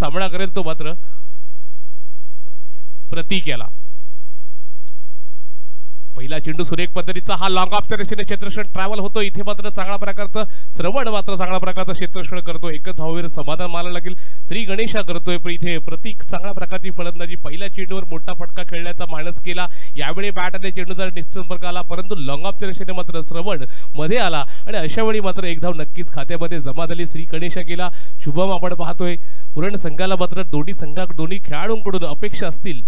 सामना करेल तो मात्र प्रतीक याला। पहिला चेंडू सुरेख पद्धतीचा हा लॉंग ऑफच्या दिशेने क्षेत्ररक्षण ट्रॅव्हल होतो। इथे मात्र चांगल्या प्रकारचं श्रवण मात्र चांगल्या प्रकारचं क्षेत्ररक्षण करतो। एकच धाववीर समाधान मानायला लागेल श्री गणेशा करतोय, पण इथे प्रतीक चांगल्या प्रकारची फलंदाजी। पहिल्या चेंडूवर मोठा फटका खेळण्याचा मानस केला, यावेळी बॅट आणि चेंडूचा निष्ठंपर्क आला, परंतु लॉंग ऑफच्या दिशेने मात्र श्रवण मध्ये आला आणि अशा वेळी मात्र एक धाव नक्कीच खात्यामध्ये जमा झाली। श्री गणेशा केला शुभम आपण पाहतोय। उरण संघाला मात्र दोन्ही खेळाडूंकडून अपेक्षा असतील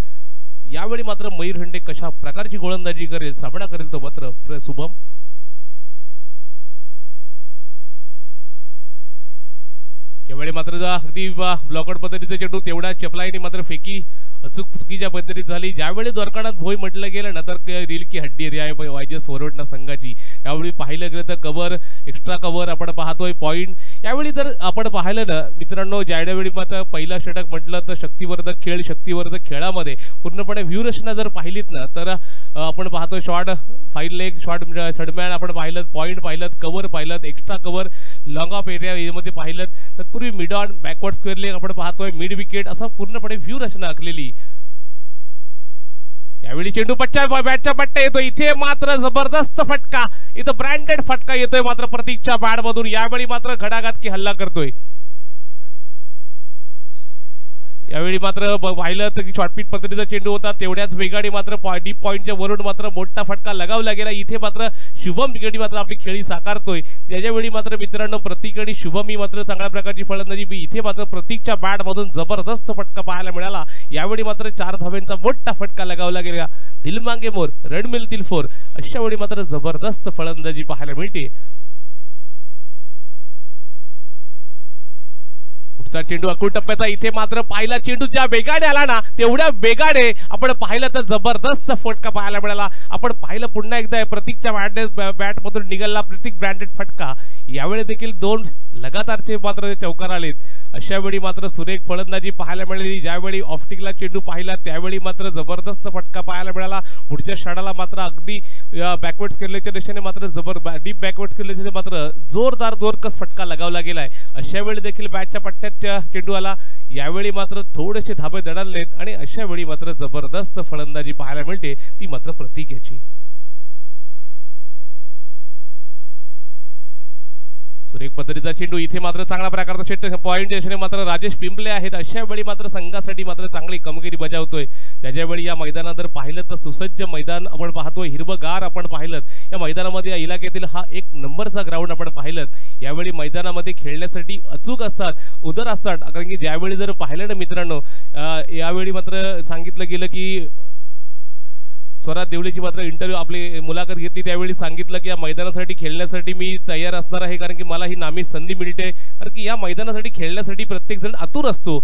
यावेळी मात्र मयूर हंडे कशा प्रकारची गोलंदाजी करेल, सामना करेल तो मात्र शुभम। यावेळी मात्र अगदी ब्लॉकआउट पद्धतीचा चेंडू तेवढ्या चपलाईने मात्र फेकी अचूक चुकीच्या पद्धतीत झाली। ज्यावेळी द्वारकानात भोई म्हटलं गेलं ना तर रील की हड्डी आहे वायजस वरवटना संघाची। यावेळी पाहिलं गेलं तर कव्हर एक्स्ट्रा कव्हर आपण पाहतोय पॉइंट। यावेळी जर आपण पाहिलं ना मित्रांनो, ज्यावेळी मात्र पहिला षटक म्हटलं तर शक्तिवर्धक खेळ, शक्तिवर्धक खेळामध्ये पूर्णपणे व्ह्यूरचना जर पाहिलीत ना तर आपण पाहतोय शॉर्ट फाईन लेग शॉर्ट शडमॅन आपण पाहिलं, पॉइंट पाहिलं, कव्हर पाहिलं, extra cover, long of area यामध्ये पाहिलं, तत्पूर्वी mid on backward square leg आपण पाहतोय, मिड विकेट असा पूर्णपणे व्ह्यूरचना आखलेली। यावेळी चेंडू बॅटच्या पट्ट्या येतो, इथे मात्र जबरदस्त फटका, इथं ब्रँडेड फटका येतोय मात्र प्रतीकच्या बॅटमधून। यावेळी मात्र घडाघात की हल्ला करतोय। यावेळी मात्र पाहिलं तर शॉर्टपिच पद्धतीचा चेंडू होता, तेवढ्याच वेगाने मात्र डीप पॉइंटच्या वरून मात्र मोठा फटका लगावला गेला। इथे मात्र शुभम विकेटी मात्र आपली खेळी साकारतोय। याच्यावेळी मात्र मित्रांनो प्रतीक आणि शुभम ही मात्र चांगल्या प्रकारची फलंदाजी, इथे मात्र प्रतीकच्या बॅटमधून जबरदस्त फटका पाहायला मिळाला। यावेळी मात्र 4 धावांचा मोठा फटका लगावला गेला। दिल मांगे मोर रन मिळतील 4, अशा वेळी मात्र जबरदस्त फलंदाजी पाहायला मिळते। पुढचा चेंडू अकुळ टप्प्याचा, इथे मात्र पाहिला चेंडू ज्या वेगाने आला ना तेवढ्या वेगाने आपण पाहिलं तर जबरदस्त फटका पाहायला मिळाला। आपण पाहिलं पुन्हा एकदा प्रतीकच्या बॅटमधून निघाला प्रतीक ब्रँडेड फटका। यावेळी देखील 2 लगातारचे मात्र चौकार आलेत। अशा वेळी मात्र सुरेख फलंदाजी पाहायला मिळाली। ज्यावेळी ऑफटिकला चेंडू पाहिला त्यावेळी मात्र जबरदस्त फटका पाहायला मिळाला। पुढच्या षडाला मात्र अगदी बॅकवर्ड स्केलच्या दिशेने मात्र डीप बॅकवर्ड स्केलच्या मात्र जोरकस फटका लगावला गेलाय। अशा वेळी देखील बॅटच्या पट्ट्यात चेंडू आला। यावेळी मात्र थोडेसे धाबे दडालेत आणि अशा वेळी मात्र जबरदस्त फलंदाजी पाहायला मिळते, ती मात्र प्रतीक याची। सुरेख पद्धतीचा चेंडू, इथे मात्र चांगल्या प्रकारचा सेट पॉइंट दिशेने मात्र राजेश पिंपले आहेत। अशा वेळी मात्र संघासाठी मात्र चांगली कामगिरी बजावतोय। ज्यावेळी या मैदानात जर पाहिलं तर सुसज्ज मैदान आपण पाहतोय, हिरवगार आपण पाहिलं। या मैदानामध्ये या इलाक्यातील हा 1 नंबरचा ग्राउंड आपण पाहिलं। यावेळी मैदानामध्ये खेळण्यासाठी अचूक असतात, उदर असतात, कारण की ज्यावेळी जर पाहिलं ना मित्रांनो यावेळी मात्र सांगितलं गेलं की स्वराज देवळीची मात्र इंटरव्ह्यू आपली मुलाखत घेतली, त्यावेळी सांगितलं की या मैदानासाठी खेळण्यासाठी मी तयार असणार आहे, कारण की मला ही नामी संधी मिळते, कारण की या मैदानासाठी खेळण्यासाठी प्रत्येक जण आतुर असतो।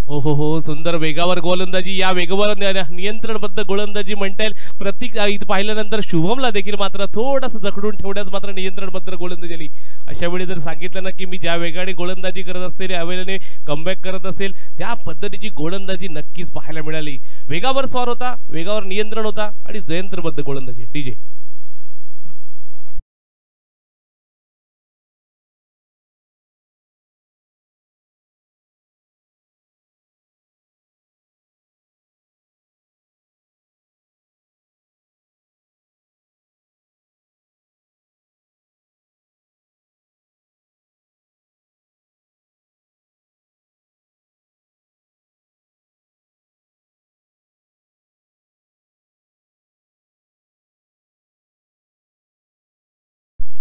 हो सुंदर वेगावर गोलंदाजी, या वेगावर नियंत्रणबद्ध गोलंदाजी म्हणता येईल। प्रतीक पाहिल्यानंतर शुभमला देखील मात्र थोडंसं जखडून ठेवण्यास मात्र नियंत्रणबद्ध गोलंदाजी आली। अशा वेळी जर सांगितलं ना की मी ज्या वेगाने गोलंदाजी करत असेल, यावेळेने कमबॅक करत असेल, त्या पद्धतीची गोलंदाजी नक्कीच पाहायला मिळाली। वेगावर स्वार होता, वेगावर नियंत्रण होता आणि जयंत्रबद्ध गोलंदाजी। डीजे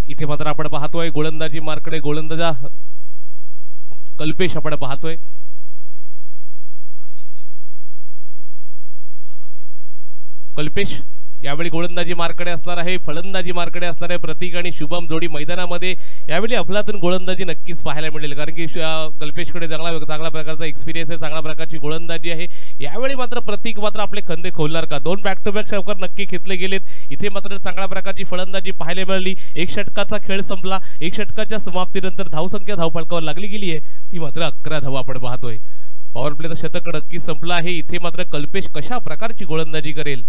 इथे मात्र आपण पाहतोय गोलंदाजी मार्कडे गोलंदाजा कल्पेश आपण पाहतोय। कल्पेश यावेळी गोलंदाजी मार्कडे असणार आहे, फलंदाजी मार्कडे असणार आहे। प्रतीक आणि शुभम जोडी मैदानामध्ये यावेळी अफलातून गोलंदाजी नक्कीच पाहायला मिळेल, कारण की कल्पेशकडे चांगला प्रकारचा एक्सपिरियन्स आहे, चांगल्या प्रकारची गोलंदाजी आहे। यावेळी मात्र प्रतीक मात्र आपले खंदे खोलणार का? 2 बॅक टू बॅक षटकार नक्की घेतले गेलेत। इथे मात्र चांगल्या प्रकारची फलंदाजी पाहायला मिळाली। 1 षटकाचा खेळ संपला, 1 षटकाच्या समाप्तीनंतर धावसंख्या धावफलकावर लागली गेली आहे, ती मात्र 11 धावा आपण पाहतोय। पॉवर प्लेचं शतक नक्की संपलं आहे। इथे मात्र कल्पेश कशा प्रकारची गोलंदाजी करेल?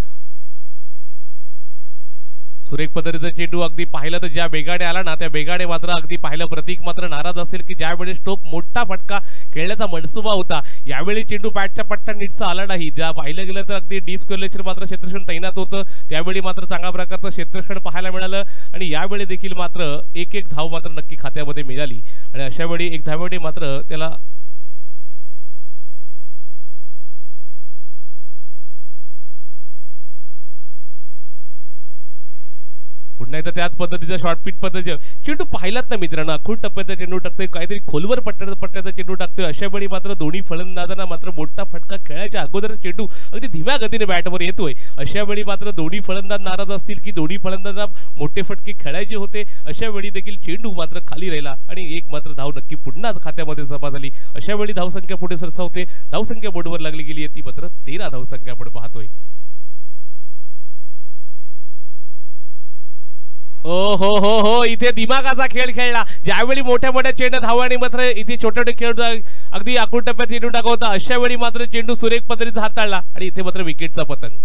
सुरेख पद्धतीचा चेंडू अगदी पाहिलं तर ज्या वेगाने आला ना त्या वेगाने मात्र अगदी पाहिलं प्रतीक मात्र नाराज असेल की ज्यावेळी स्टोक मोठा फटका खेळण्याचा मनसुबा होता यावेळी चेंडू बॅटच्या पट्टा नीटसा आला नाही. ज्या पाहिलं गेलं तर अगदी डीप स्क्वेअरलेशन मात्र क्षेत्ररक्षण तैनात होतं त्यावेळी मात्र चांगल्या प्रकारचं क्षेत्ररक्षण पाहायला मिळालं आणि यावेळी देखील मात्र एक धाव मात्र नक्की खात्यामध्ये मिळाली आणि अशा वेळी एक धावेने मात्र त्याला पुन्हा एकदा त्याच पद्धतीचा शॉर्ट पिच पद्धतीचा चेंडू पाहिलात ना मित्रांनो अखूट टप्प्याचा चेंडू टाकतोय काहीतरी खोलवर पट्ट्याचा चेंडू टाकतोय अशा वेळी मात्र दोन्ही फलंदाजांना मात्र मोठा फटका खेळायच्या अगोदर चेंडू अगदी धीम्या गतीने बॅटवर येतोय. अशा वेळी मात्र दोन्ही फलंदाज नाराज असतील की दोन्ही फलंदाजांना मोठे फटके खेळायचे होते. अशा वेळी देखील चेंडू मात्र खाली राहिला आणि एक मात्र धाव नक्की पुन्हाच खात्यामध्ये जमा झाली. अशा वेळी धावसंख्या पुढे सरसावते. धावसंख्या बोर्डवर लागली गेली आहे ती मात्र 13 धावसंख्या आपण पाहतोय. ओ हो हो हो इथे दिमागाचा खेळ खेळला ज्यावेळी मोठ्या मोठ्या चेंडू धावाने मात्र इथे छोटे छोटे खेळ अगदी आखूट टप्प्यात चेंडू टाकवता अशा वेळी मात्र चेंडू सुरेख पद्धतीचा हाताळला आणि इथे मात्र विकेटचा पतंग.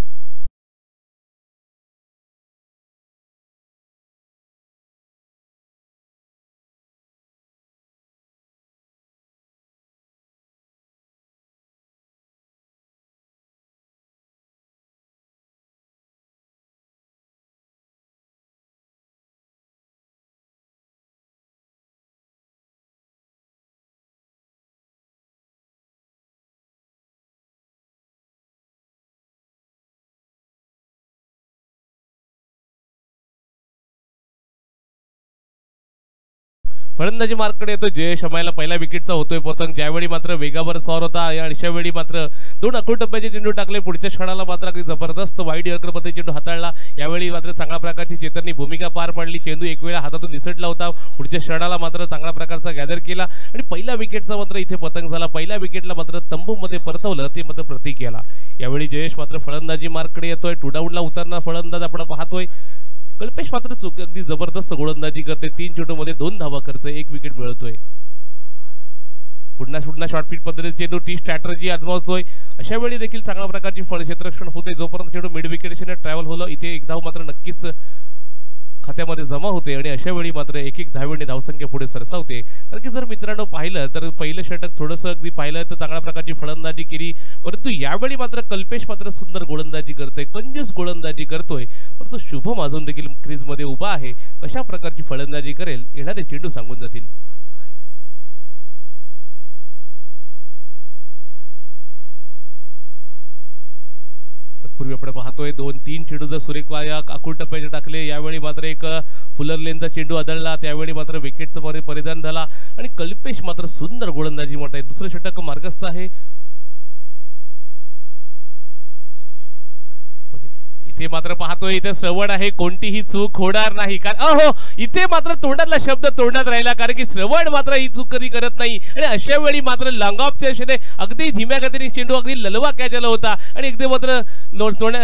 फलंदाजी मार्ककडे येतो जयेश अमायला पहिला विकेटचा होतोय पतंग ज्यावेळी मात्र वेगावर सॉर होता आणि अशा वेळी मात्र दोन अखूट टप्प्याचे चेंडू टाकले पुढच्या क्षणाला मात्र अगदी जबरदस्त वाईड यॉर्कर पद्धती चेंडू हाताळला. यावेळी मात्र चांगल्या प्रकारची चेतननी भूमिका पार पाडली. चेंडू एक वेळा हातातून निसटला होता पुढच्या क्षणाला मात्र चांगल्या प्रकारचा गॅदर केला आणि पहिला विकेटचा मात्र इथे पतंग झाला. पहिल्या विकेटला मात्र तंबूमध्ये परतवलं ते मात्र प्रतीक याला. यावेळी जयेश मात्र फलंदाजी मार्ककडे येतोय. टूडाऊनला उतरणार फलंदाज आपण पाहतोय. कल्पेश मात्र अगदी जबरदस्त गोलंदाजी करते. 3 चेंडूमध्ये 2 धावा खर्च 1 विकेट मिळवतोय. पुन्हा शॉर्ट पिच पद्धतीने चेंडू टी स्ट्रॅटर्जी आजमावतोय. अशा वेळी देखील चांगल्या प्रकारची क्षेत्ररक्षण होते जोपर्यंत चेंडू मिड विकेटने ट्रॅव्हल होलं इथे एक धाव मात्र नक्कीच खात्यामध्ये जमा होते आणि अशा वेळी मात्र एक धावेने धावसंख्या पुढे सरसावते. कारण की जर मित्रांनो पाहिलं तर पहिलं षटक थोडंसं अगदी पाहिलं तर चांगल्या प्रकारची फलंदाजी केली परंतु यावेळी मात्र कल्पेश मात्र सुंदर गोलंदाजी करतोय कंजूस गोलंदाजी करतोय परंतु शुभम अजून देखील क्रीजमध्ये उभा आहे. कशा प्रकारची फलंदाजी करेल येणारे चेंडू सांगून जातील. तत्पूर्वी आपण पाहतोय 2-3 चेंडू जर सुरेख आखूट टप्प्याचे टाकले यावेळी मात्र एक फुलर लेनचा चेंडू आदळला त्यावेळी मात्र विकेटचं परिधान झाला आणि कल्पेश मात्र सुंदर गोलंदाजी म्हणत आहे. दुसरं षटक मार्गस्थ आहे. इथे मात्र पाहतोय इथे श्रवण आहे कोणतीही चूक होणार नाही कारण अहो इथे मात्र तोंडातला शब्द तोंडात राहिला कारण की श्रवण मात्र ही चूक कधी करत नाही आणि अशा वेळी मात्र लॉंग ऑफच्या दिशेने अगदी धीम्या गतीने चेंडू अगदी ललवा कॅच आला होता आणि एकदा मात्र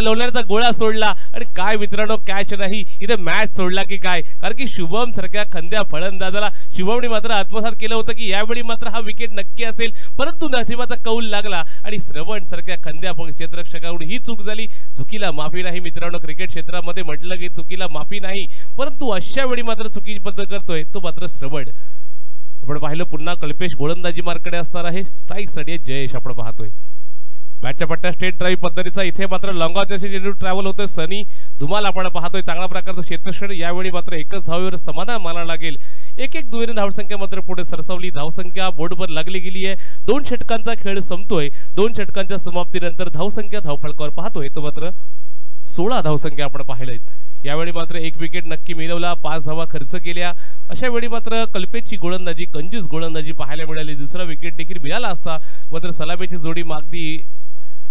लोण्याचा गोळा सोडला आणि काय मित्रांनो कॅच नाही इथे मॅच सोडला की काय कारण की शुभम सारख्या खंद्या फलंदाजाला शुभमने मात्र आत्मसात केलं होतं की यावेळी मात्र हा विकेट नक्की असेल परंतु नशिबाचा कौल लागला आणि श्रवण सारख्या खंद्या क्षेत्ररक्षकाकडून ही चूक झाली. चुकीला माफी नाही मित्रांनो क्रिकेट क्षेत्रामध्ये म्हटलं की चुकीला माफी नाही परंतु अशा वेळी मात्र चुकी बद्दल करतोय तो मात्र श्रवण. आपण पाहिलं पुन्हा कल्पेश गोलंदाजी मार्कडे असणार आहे. स्ट्राईक साठी जयेश आपण पाहतोय. बॅटच्या पट्ट्या स्ट्रेट ड्राईव्ह पद्धतीचा इथे मात्र लॉंग ऑफ चेंडू ट्रॅव्हल होतोय. सनी धुमाल आपण पाहतोय चांगल्या प्रकारचं क्षेत्ररक्षण यावेळी मात्र एकच धावेवर समाधान मानावं लागेल. एक दुहेरी धावसंख्या मात्र पुढे सरसावली. धावसंख्या बोर्डवर लागली गेली आहे. 2 षटकांचा खेळ संपतोय. 2 षटकांच्या समाप्तीनंतर धावसंख्या धावफलकावर पाहतोय तो मात्र 16 धावसंख्या आपण पाहिलेत. यावेळी मात्र 1 विकेट नक्की मिळवला 5 धावा खर्च केल्या. अशा वेळी मात्र कल्पेशची गोलंदाजी कंजूस गोलंदाजी पाहायला मिळाली. दुसरा विकेट देखील मिळाला असता मात्र सलामीची जोडी मागदी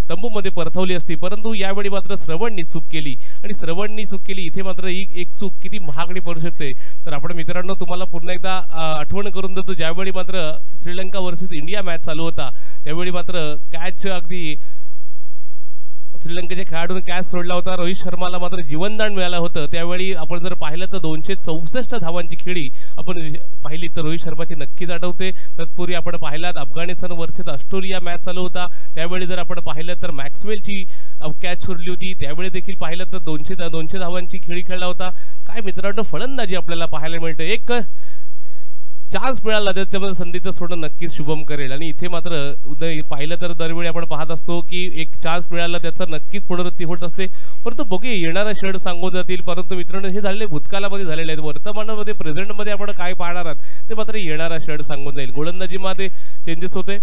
तंबूमध्ये परतवली असती परंतु यावेळी मात्र श्रवणनी चूक केली आणि श्रवणनी चूक केली. इथे मात्र एक चूक किती महागडी पडू शकते तर आपण मित्रांनो तुम्हाला पुन्हा एकदा आठवण करून देतो. ज्यावेळी मात्र श्रीलंका वर्सेस इंडिया मॅच चालू होता त्यावेळी मात्र कॅच अगदी श्रीलंकेच्या खेळाडूने कॅच सोडला होता. रोहित शर्माला मात्र जीवनदान मिळालं होतं. त्यावेळी आपण जर पाहिलं तर 264 धावांची खेळी आपण पाहिली तर रोहित शर्माची नक्कीच आठवते. तत्पूर्वी आपण पाहिलात अफगाणिस्तान वर्सेस ऑस्ट्रेलिया मॅच चालू होता. त्यावेळी जर आपण पाहिलं तर मॅक्सवेलची कॅच सोडली होती. त्यावेळी देखील पाहिलं तर 200 धावांची खेळी खेळला होता. काय मित्रांनो, फलंदाजी आपल्याला पाहायला मिळते. एक चान्स मिळाला त्याच्यामध्ये संधीचं सोडणं नक्कीच शुभम करेल. आणि इथे मात्र पाहिलं तर दरवेळी आपण पाहत असतो की एक चान्स मिळाला त्याचा नक्कीच पुनरावृत्ती होत असते. परंतु बघूया येणारा षड सांगून जातील. परंतु मित्रांनो, हे झालेले भूतकाळामध्ये झालेले आहेत. वर्तमानामध्ये प्रेझेंटमध्ये आपण काय पाहणार आहात ते मात्र येणारा षड सांगून जाईल. गोलंदाजीमध्ये चेंजेस होते.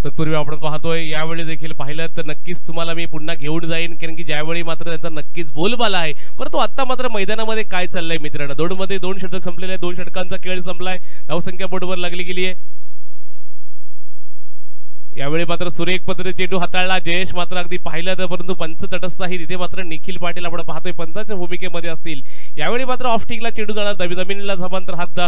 तत्पूर्वी आपण पाहतोय यावेळी देखील पाहिलं तर नक्कीच तुम्हाला मी पुन्हा घेऊन जाईन, कारण की ज्यावेळी मात्र त्यांचा नक्कीच बोलबाला आहे. परंतु आता मात्र मैदानामध्ये काय चाललंय मित्रांनो, दोडमध्ये 2 षटक संपलेले आहेत. 2 षटकांचा खेळ संपलाय. धावसंख्या बोर्डवर लागली गेली आहे. यावेळी मात्र सुरेख पद्धतीने चेंडू हाताळला जयेश मात्र अगदी पाहिलं तर, परंतु पंच तटस्थ आहे. तिथे मात्र निखिल पाटील आपण पाहतोय पंचाच्या भूमिकेमध्ये असतील. यावेळी मात्र ऑफस्टिंगला चेंडू जाणार, जमिनीला समांतर हात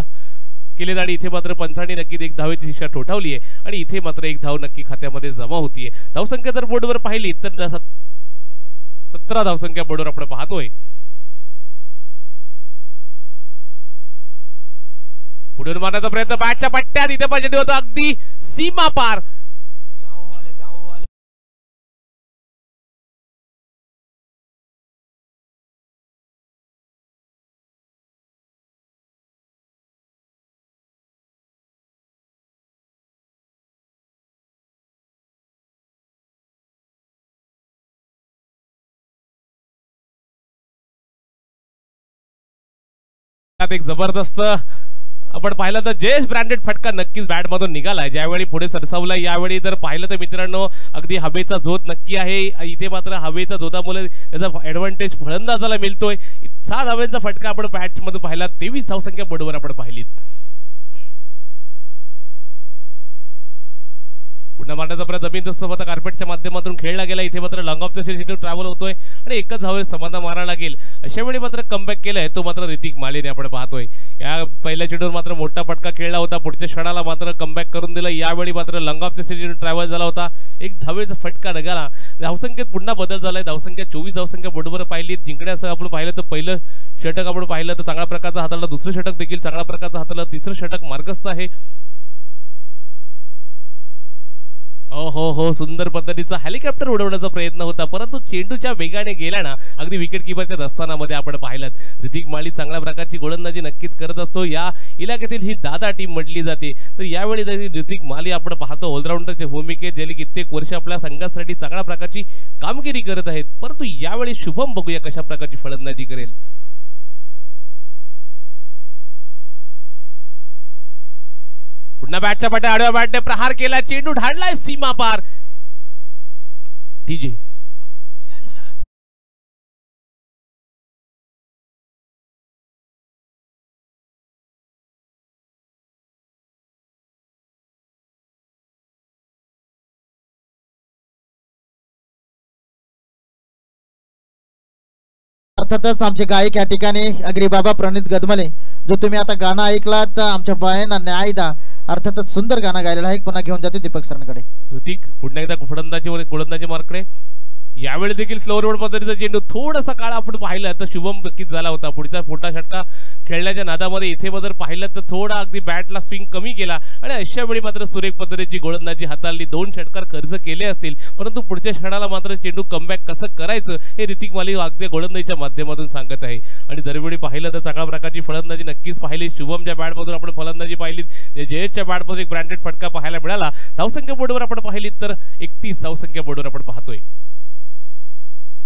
केले आणि इथे मात्र पंचांनी नक्कीच 1 धावेची शिक्षा ठोठावली आहे. आणि इथे मात्र 1 धाव नक्की खात्यामध्ये जमा होतीये. धावसंख्या जर बोर्डवर पाहिली तर 17 धावसंख्या बोर्डवर आपण पाहतोय. पुढून मारण्याचा प्रयत्न बॅटच्या पट्ट्यात, इथे पण चेंडू होता अगदी सीमा पार. एक जबरदस्त आपण पाहिलं तर जयेश ब्रँडेड फटका नक्कीच बॅट मधून निघालाय. ज्यावेळी पुढे सरसावलाय यावेळी जर पाहिलं तर मित्रांनो अगदी हवेचा झोत नक्की आहे. इथे मात्र हवेचा झोतामुळे त्याचा ऍडव्हान्टेज फलंदाजाला मिळतोय. 6 धावांचा फटका आपण बॅट मधून पाहिला. 23 धावसंख्या बोर्डवर आपण पाहिलीत. पुन्हा मारण्याचा प्रयत्न जमिनीचा होता, कार्पेटच्या माध्यमातून खेळला गेला. इथे मात्र long of the station travel होतोय आणि एकच धावेवर समाधान मारायला लागेल. अशा वेळी मात्र कमबॅक केलाय तो मात्र ऋतिक मालीने आपण पाहतोय. या पहिल्या चेंडूवर मात्र मोठा फटका खेळला होता, पुढच्या क्षणाला मात्र कमबॅक करून दिला. यावेळी मात्र long of the station travel झाला होता. 1 धावेचा फटका निघाला. धावसंख्येत पुन्हा बदल झालाय. धावसंख्या 24 धावसंख्या बोर्डवर पाहिली. जिंकण्यासह आपण पाहिलं तर पहिलं षटक आपण पाहिलं तर चांगल्या प्रकारचा हाताळला. दुसरं षटक देखील चांगल्या प्रकारचा हाताळला. तिसरं षटक मार्गस्थ आहे. हो सुंदर पद्धतीचा हेलिकॉप्टर उडवण्याचा प्रयत्न होता, परंतु चेंडूच्या वेगाने गेला ना अगदी विकेट किपरच्या रस्तानामध्ये आपण पाहिलं. ऋतिक माली चांगल्या प्रकारची गोलंदाजी नक्कीच करत असतो. या इलाक्यातील ही दादा टीम म्हटली जाते. तर यावेळी ऋतिक माली आपण पाहतो ऑलराऊंडरच्या भूमिकेत गेली कित्येक वर्ष आपल्या संघासाठी चांगल्या प्रकारची कामगिरी करत आहेत. परंतु यावेळी शुभम बघूया कशा प्रकारची फलंदाजी करेल. पुन्हा बॅटच्या पाट्या आडव्या बॅटने प्रहार केला. चेंडू ढाळलाय सीमा पार. डीजे अर्थातच आमचे गायक या ठिकाणी अग्री बाबा प्रणित गदमले, जो तुम्ही आता गाणं ऐकलात आमच्या बायांना न्याय द्या, अर्थातच सुंदर गाणं गायलेलं आहे. पुन्हा घेऊन जातो दीपक सरांकडे. ऋतिक पुन्हा एकदा फलंदाजीवर गोलंदाजी मार्कडे. यावेळी देखील स्लोअर बोर्ड पद्धतीचा चेंडू थोडासा काळ आपण पाहिलं तर शुभम नक्कीच झाला होता. पुढचा फोटा षटका खेळण्याच्या नादामध्ये इथे मात्र पाहिलं तर थोडा अगदी बॅटला स्विंग कमी केला आणि अशा वेळी मात्र सुरेख पद्धतीची गोलंदाजी हाताळली. 2 षटकार खर्च केले असतील, परंतु पुढच्या क्षणाला मात्र चेंडू कमबॅक कसं करायचं हे ऋतिक माली अगदी गोलंदाजीच्या माध्यमातून सांगत आहे. आणि दरवेळी पाहिलं तर चांगल्या प्रकारची फलंदाजी नक्कीच पाहिली. शुभमच्या बॅटमधून आपण फलंदाजी पाहिली. जयेशच्या बॅटमध्ये एक ब्रँडेड फटका पाहायला मिळाला. धावसंख्या बोर्डवर आपण पाहिली तर 31 धावसंख्या बोर्डवर आपण पाहतोय.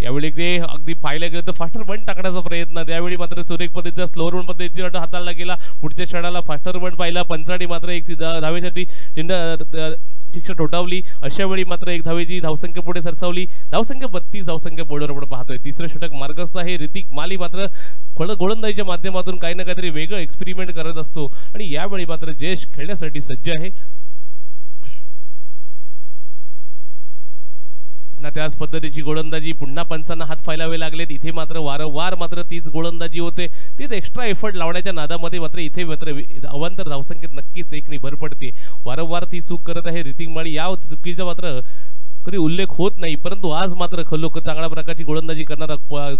यावेळी इकडे अगदी पाहायला गेलं तर फास्टर वन टाकण्याचा प्रयत्न, त्यावेळी मात्र सुरेख पद्धतीचा स्लोअर वन पद्धतीची हाताळला गेला. पुढच्या क्षणाला फास्टर वन पाहिला पंचाडी मात्र एक धावेसाठी शिक्षा ठोठावली. अशा वेळी मात्र एक धावेची धावसंख्या पुढे सरसावली. धावसंख्या 32 धावसंख्या बोर्डवर आपण पाहतोय. तिसरं षटक मार्गस्थ आहे. ऋतिक माली मात्र गोलंदाजीच्या माध्यमातून काही ना काहीतरी वेगळं एक्सपेरिमेंट करत असतो आणि यावेळी मात्र जयेश खेळण्यासाठी सज्ज आहे. पुन्हा त्याच पद्धतीची गोलंदाजी, पुन्हा पंचांना हात फैलावे लागलेत. इथे मात्र वारंवार मात्र तीच गोलंदाजी होते, तीच एक्स्ट्रा एफर्ट लावण्याच्या नादामध्ये मात्र इथे मात्र अवांतर धावसंख्येत नक्कीच एकनी भर पडते. वारंवार ती चूक करत आहे ऋतिक माळी. या चुकीचा मात्र कधी उल्लेख होत नाही, परंतु आज मात्र खलोक चांगल्या प्रकारची गोलंदाजी करणारा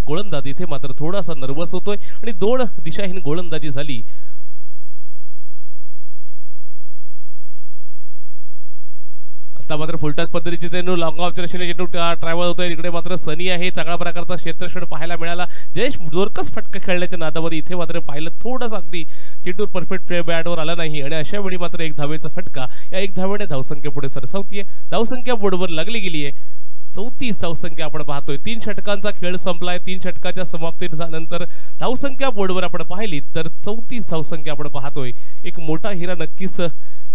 गोलंदाज इथे मात्र थोडासा नर्वस होतोय आणि दोन दिशाहीन गोलंदाजी झाली. आता मात्र फुलटच पद्धतीचे चेंडू लॉंग ऑफच्या दिशेने चेंडू ट्रॅव्हल होतोय. इकडे मात्र सनी आहे, चांगल्या प्रकारचा क्षेत्रक्षण पाहायला मिळाला. जयेश जोरकस फटका खेळण्याच्या नादामध्ये इथे मात्र पाहिलं थोडंसं अगदी चेंडू परफेक्ट बॅटवर आला नाही आणि अशा वेळी मात्र एक धावेचा फटका या एक धावेने धावसंख्या पुढे सरसावतीये. धावसंख्या बोर्डवर लागली गेली आहे. 34 धावसंख्या आपण पाहतोय. 3 षटकांचा खेळ संपलाय. 3 षटकाच्या समाप्तीनंतर धावसंख्या बोर्डवर आपण पाहिली तर 34 धावसंख्या आपण पाहतोय. एक मोठा हिरा नक्कीच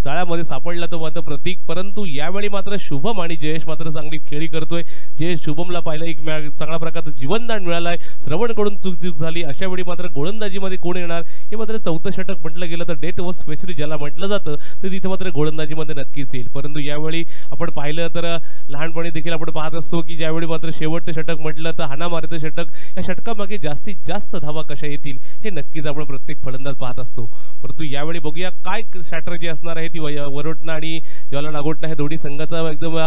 जाळ्यामध्ये सापडला तो मात्र प्रतीक, परंतु यावेळी मात्र शुभम आणि जयेश मात्र चांगली खेळी करतोय. जयेश शुभमला पाहिलं एक चांगल्या प्रकारचं जीवनदान मिळालंय. श्रवणकडून चूक झाली. अशा वेळी मात्र गोलंदाजीमध्ये कोण येणार हे मात्र चौथं षटक म्हटलं गेलं तर डेट व स्पेशली ज्याला म्हटलं जातं तर तिथे मात्र गोलंदाजीमध्ये नक्कीच येईल. परंतु यावेळी आपण पाहिलं तर लहानपणी देखील आपण पाहत असतो की ज्यावेळी मात्र शेवटचं षटक म्हटलं तर हाणामारीचं षटक, या षटकामागे जास्तीत जास्त धावा कशा येतील हे नक्कीच आपण प्रत्येक फलंदाज पाहत असतो. परंतु यावेळी बघूया काय स्ट्रॅटर्जी असणार आहे. ती वरोटना आणि ज्वाला नागोटना हे दोन्ही संघाचा एकदम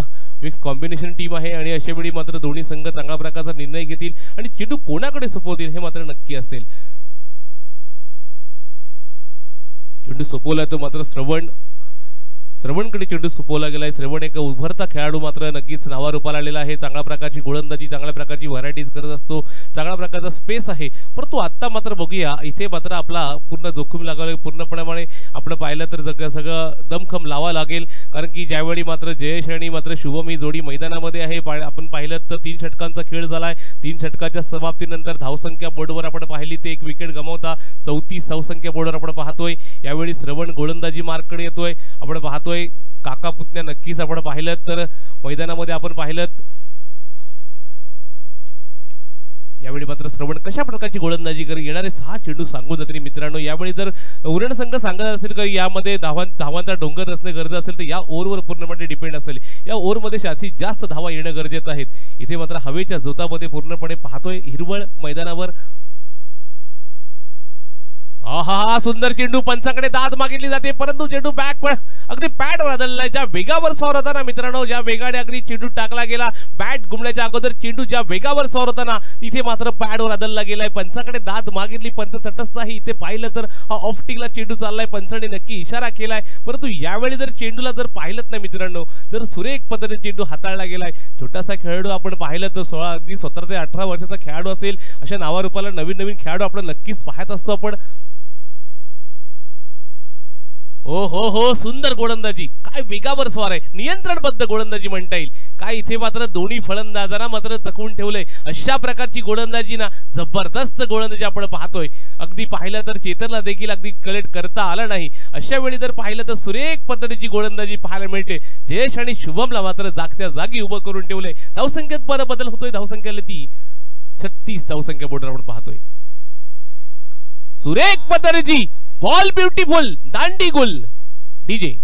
मिक्स कॉम्बिनेशन टीम आहे आणि अशा वेळी मात्र दोन्ही संघ चांगल्या प्रकारचा निर्णय घेतील आणि चेंडू कोणाकडे सोपवतील हे मात्र नक्की असेल. चेंडू सोपवला तो मात्र श्रवणकडे चेंडू सोपवला गेलाय. श्रवण एक उभरता खेळाडू मात्र नक्कीच नावारूपाला आलेला आहे. चांगल्या प्रकारची गोलंदाजी, चांगल्या प्रकारची व्हरायटीज करत असतो, चांगल्या प्रकारचा स्पेस आहे. परंतु आता मात्र बघूया इथे मात्र आपला पूर्ण जोखीम लागावे, पूर्णपणे आपण पाहिलं तर सगळं दमखम लावा लागेल. कारण की ज्यावेळी मात्र जयेश आणि मात्र शुभम ही जोडी मैदानामध्ये आहे. आपण पाहिलं तर 3 षटकांचा खेळ झालाय. 3 षटकाच्या समाप्तीनंतर धावसंख्या बोर्डवर आपण पाहिली ते एक विकेट गमावता 34 धावसंख्या बोर्डवर आपण पाहतोय. यावेळी श्रवण गोलंदाजी मार्ककडे येतोय. आपण पाहतोय काका पुतण्या नक्कीच आपण पाहिलं तर मैदानामध्ये आपण पाहिलं यावेळी मात्र श्रवण कशा प्रकारची गोलंदाजी करी येणारे 6 चेंडू सांगून जातील मित्रांनो. यावेळी जर उरण संघ सांगत असेल की यामध्ये धावांचा डोंगर असणे गरजेचं असेल तर या ओव्हरवर पूर्णपणे डिपेंड असेल. या ओव्हरमध्ये जास्तीत जास्त धावा येणं गरजेचं आहे. इथे मात्र हवेच्या जोतामध्ये पूर्णपणे पाहतोय हिरवळ मैदानावर. हा सुंदर चेंडू पंचाकडे दाद मागितली जाते, परंतु चेंडू बॅक अगदी पॅडवर आदळलाय. ज्या वेगावर स्वार होता ना मित्रांनो, ज्या वेगाने अगदी चेंडू टाकला गेला बॅट घुमण्याच्या अगोदर चेंडू ज्या वेगावर स्वार होता ना तिथे मात्र पॅडवर आदळला गेलाय. पंचाकडे दाद मागितली, पंच तटस्थ आहे. इथे पाहिलं तर हा ऑफ टिकला चेंडू चाललाय. पंचाने नक्की इशारा केलाय, परंतु यावेळी जर चेंडूला जर पाहिलं ना मित्रांनो जर सुरेख पद्धतीने चेंडू हाताळला गेलाय. छोटासा खेळाडू आपण पाहिलं तर 16 अगदी 17 ते 18 वर्षाचा खेळाडू असेल. अशा नावारूपाला नवीन खेळाडू आपण नक्कीच पाहत असतो आपण. हो सुंदर गोलंदाजी, काय वेगावर स्वार आहे, नियंत्रणबद्ध गोलंदाजी म्हणता येईल. काय इथे मात्र दोन्ही फलंदाजांना मात्र चकवून ठेवलंय. अशा प्रकारची गोलंदाजी ना जबरदस्त गोलंदाजी आपण पाहतोय. अगदी पाहिलं तर चेतनला देखील अगदी कलेक्ट करता आला नाही. अशा वेळी जर पाहिलं तर सुरेख पद्धतीची गोलंदाजी पाहायला मिळते. जयेश आणि शुभमला मात्र जागच्या जागी उभं करून ठेवलंय. धावसंख्येत बदल होतोय. धावसंख्याला ती 36 धावसंख्या बोर्डवर आपण पाहतोय. सुरेख पद्धतीची बॉल ब्युटिफुल दांडी गुल डीजे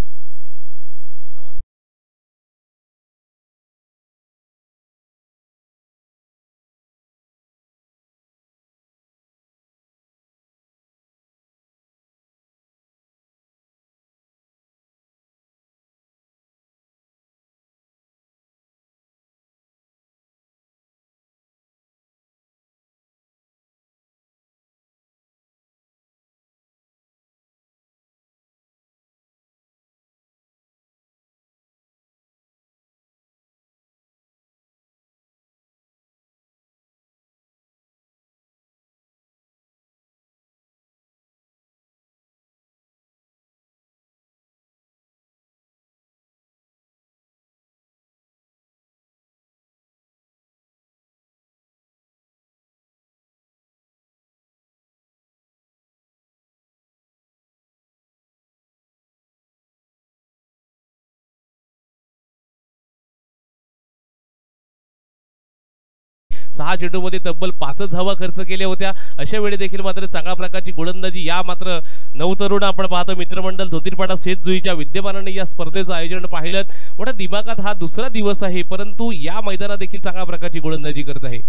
6 चेंडूमध्ये तब्बल 5 धावा खर्च केल्या होत्या. अशा वेळी देखील मात्र चांगल्या प्रकारची गोलंदाजी या मात्र नवतरुण आपण पाहतो मित्रमंडळ धोतीरपाडा शेतजुईच्या विद्यमानाने या स्पर्धेचं आयोजन पाहिलं. मोठ्या दिमागात हा दुसरा दिवस आहे, परंतु या मैदानात देखील चांगल्या प्रकारची गोलंदाजी करत आहे.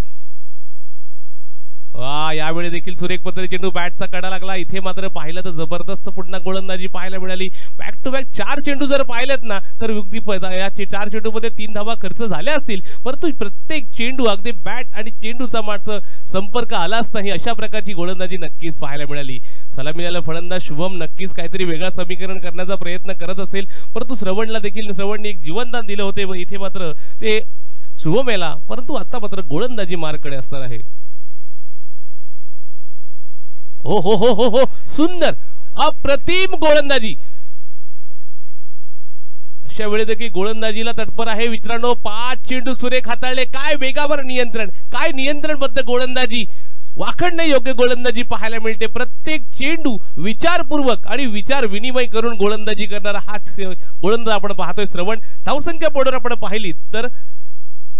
यावेळी देखील सुरेख पद्धतीने चेंडू बॅटचा कडा लागला. इथे मात्र पाहिलं तर जबरदस्त पुन्हा गोलंदाजी पाहायला मिळाली. बॅक टू बॅक 4 चेंडू जर पाहिलेत ना तर अगदी या 4 चेंडूमध्ये 3 धावा खर्च झाल्या असतील, परंतु प्रत्येक चेंडू अगदी बॅट आणि चेंडूचा मात्र संपर्क आलाच नाही. अशा प्रकारची गोलंदाजी नक्कीच पाहायला मिळाली. सलामीला फलंदाज शुभम नक्कीच काहीतरी वेगळा समीकरण करण्याचा प्रयत्न करत असेल, परंतु श्रवणने एक जीवनदान दिलं होते व इथे मात्र ते शुभम याला, परंतु आता मात्र गोलंदाजी मार्कडे असणार आहे. हो हो हो हो हो, सुंदर अप्रतिम गोलंदाजी. अशा वेळी देखील गोलंदाजीला तत्पर आहे मित्रांनो. 5 चेंडू सुरेख हाताळले. काय वेगावर नियंत्रण, काय नियंत्रणबद्ध गोलंदाजी, वाखडणे योग्य गोलंदाजी पाहायला मिळते. प्रत्येक चेंडू विचारपूर्वक आणि विचार विनिमय करून गोलंदाजी करणारा हा गोलंदाज आपण पाहतोय. श्रवण धावसंख्या बोर्डवर आपण पाहिली तर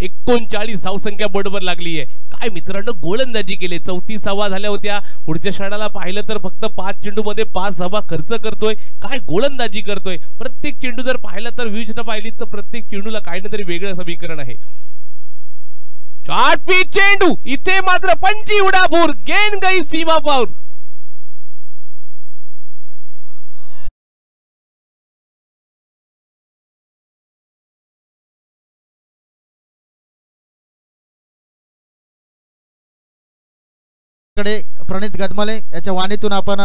39 धावसंख्या बोर्डवर लागली आहे. काय मित्रांनो गोलंदाजी केली. 34 धावा झाल्या होत्या. पुढच्या क्षणाला पाहिलं तर फक्त 5 चेंडूमध्ये 5 धावा खर्च करतोय. काय गोलंदाजी करतोय. प्रत्येक चेंडू जर पाहिलं तर व्यूजनं पाहिली तर प्रत्येक चेंडूला काही ना तरी वेगळं समीकरण आहे. शॉर्ट पिच चेंडू, इथे मात्र पंची उडाभूर, गेंद गई सीमा पार. प्रणित गदमले याच्या वाणीतून आपण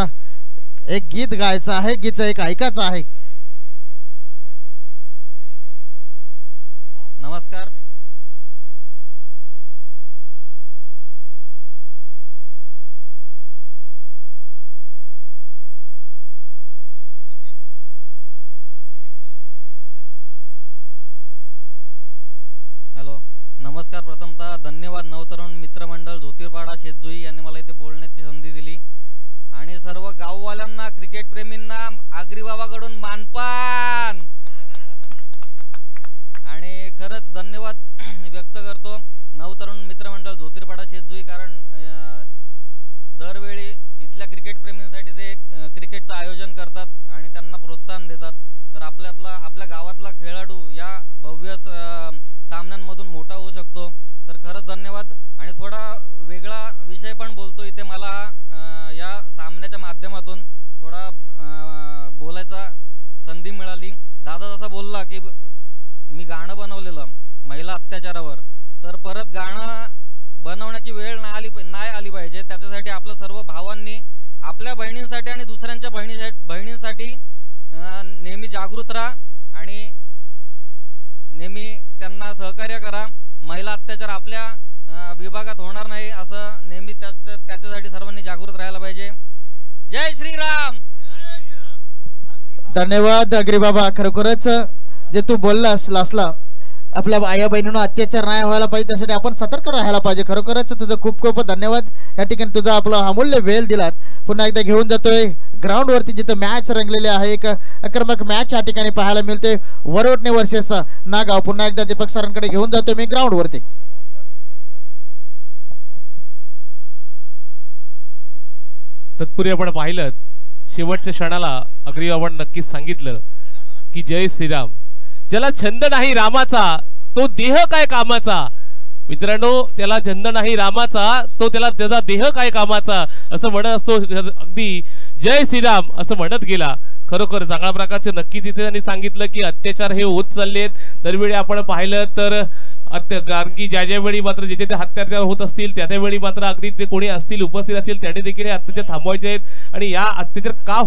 एक गीत गायचं आहे, गीत एक ऐकायचं आहे. नमस्कार. हॅलो, नमस्कार. प्रथमतः धन्यवाद नवतरुण मित्रमंडळ धोतीरपाडा शेतजुई यांनी मला इथे बोलण्याची संधी दिली आणि सर्व गाववाल्यांना क्रिकेट प्रेमींना आगरी बाबाकडून मानपान आणि खरंच धन्यवाद व्यक्त करतो नवतरुण मित्रमंडळ धोतीरपाडा शेतजुई. कारण दरवेळी इथल्या क्रिकेट प्रेमींसाठी ते क्रिकेटचं आयोजन करतात आणि त्यांना प्रोत्साहन देतात. तर आपल्या गावातला खेळाडू या भव्य सामन्यांमधून मोठा होऊ शकतो. तर खरंच धन्यवाद. आणि थोडा वेगळा विषय पण बोलतो इथे. मला या सामन्याच्या माध्यमातून थोडा बोलायचा संधी मिळाली. दादा जसा बोलला की मी गाणं बनवलेलं महिला अत्याचारावर, तर परत गाणं बनवण्याची वेळ नाही आली पाहिजे. त्याच्यासाठी आपल्या सर्व भावांनी आपल्या बहिणींसाठी आणि दुसऱ्यांच्या बहिणींसाठी नेहमी जागृत राहा आणि नेहमी त्यांना सहकार्य करा. महिला अत्याचार आपल्या विभागात होणार नाही असं नेहमी त्याच्यासाठी सर्वांनी जागृत राहायला पाहिजे. जय श्रीराम. धन्यवाद अग्री बाबा. खरोखरच जे तू बोललास लासला, आपल्या आया बहिणींना अत्याचार नाही व्हायला पाहिजे त्यासाठी आपण सतर्क राहायला पाहिजे. खरोखरच तुझं खूप खूप धन्यवाद. या ठिकाणी तुझा आपला अमूल्य वेळ दिलात. पुन्हा एकदा घेऊन जातोय ग्राउंड वरती जिथे मॅच रंगलेले आहे. एक आक्रमक मॅच या ठिकाणी पाहायला मिळते. वरोटणे वर्सेस नागाव. पुन्हा एकदा दीपक सरांकडे घेऊन जातोय मी ग्राउंड वरती. तत्पूर्वी आपण पाहिलं शेवटच्या क्षणाला अग्री बाबांनी नक्कीच सांगितलं की जय श्रीराम. ज्याला छंद नाही रामाचा तो देह काय कामाचा. मित्रांनो, त्याला छंद नाही रामाचा तो त्याचा देह काय कामाचा असं म्हणत असतो. अगदी जय श्रीराम असं म्हणत गेला. खरोखर चांगल्या प्रकारचे नक्कीच इथे त्यांनी सांगितलं की अत्याचार हे होत चालले आहेत. दरवेळी आपण पाहिलं तर कारण की ज्या वेळी मात्र जिथे ते अत्याचार होत असतील त्यावेळी मात्र अगदी ते कोणी असतील उपस्थित असतील त्यांनी देखील हे अत्याचार थांबवायचे आहेत आणि या अत्याचार का